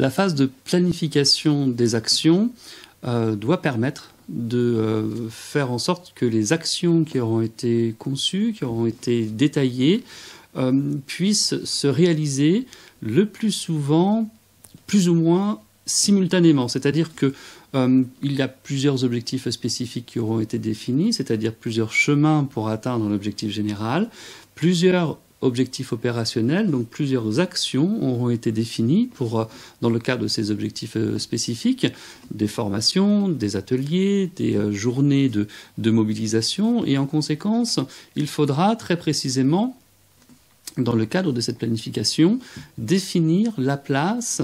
La phase de planification des actions doit permettre de faire en sorte que les actions qui auront été conçues, qui auront été détaillées, puissent se réaliser le plus souvent, plus ou moins simultanément. C'est-à-dire que il y a plusieurs objectifs spécifiques qui auront été définis, c'est-à-dire plusieurs chemins pour atteindre l'objectif général, plusieurs objectifs opérationnels, donc plusieurs actions auront été définies pour, dans le cadre de ces objectifs spécifiques, des formations, des ateliers, des journées de mobilisation, et en conséquence, il faudra très précisément, dans le cadre de cette planification, définir la place,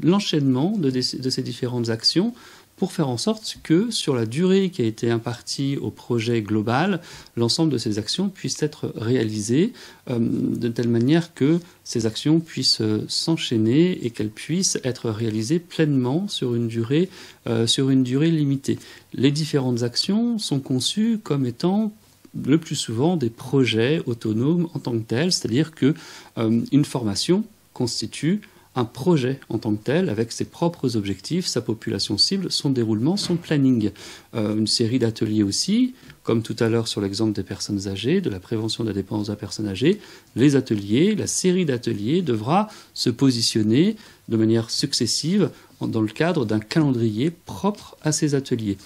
l'enchaînement de ces différentes actions pour faire en sorte que, sur la durée qui a été impartie au projet global, l'ensemble de ces actions puissent être réalisées de telle manière que ces actions puissent s'enchaîner et qu'elles puissent être réalisées pleinement sur une durée limitée. Les différentes actions sont conçues comme étant le plus souvent des projets autonomes en tant que tels, c'est-à-dire qu'une formation constitue un projet en tant que tel, avec ses propres objectifs, sa population cible, son déroulement, son planning. Une série d'ateliers aussi, comme tout à l'heure sur l'exemple des personnes âgées, de la prévention de la dépendance de la personne âgée, les ateliers, la série d'ateliers devra se positionner de manière successive dans le cadre d'un calendrier propre à ces ateliers.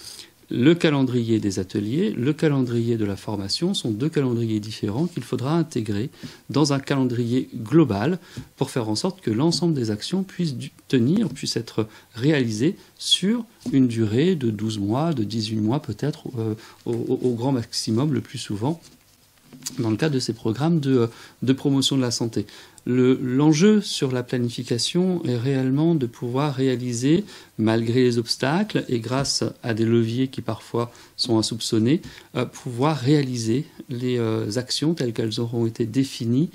Le calendrier des ateliers, le calendrier de la formation sont deux calendriers différents qu'il faudra intégrer dans un calendrier global pour faire en sorte que l'ensemble des actions puissent être réalisées sur une durée de 12 mois, de 18 mois peut-être, au grand maximum le plus souvent, dans le cadre de ces programmes de promotion de la santé. L'enjeu sur la planification est réellement de pouvoir réaliser, malgré les obstacles et grâce à des leviers qui parfois sont insoupçonnés, pouvoir réaliser les actions telles qu'elles auront été définies.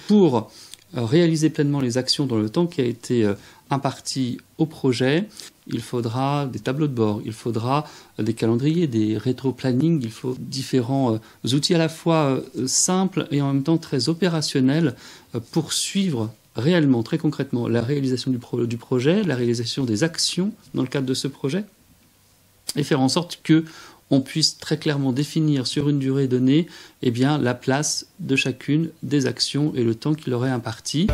Pour réaliser pleinement les actions dans le temps qui a été imparti au projet, il faudra des tableaux de bord, il faudra des calendriers, des rétro-planning, il faut différents outils à la fois simples et en même temps très opérationnels pour suivre réellement, très concrètement, la réalisation du projet, la réalisation des actions dans le cadre de ce projet, et faire en sorte que on puisse très clairement définir sur une durée donnée la place de chacune des actions et le temps qui leur est imparti.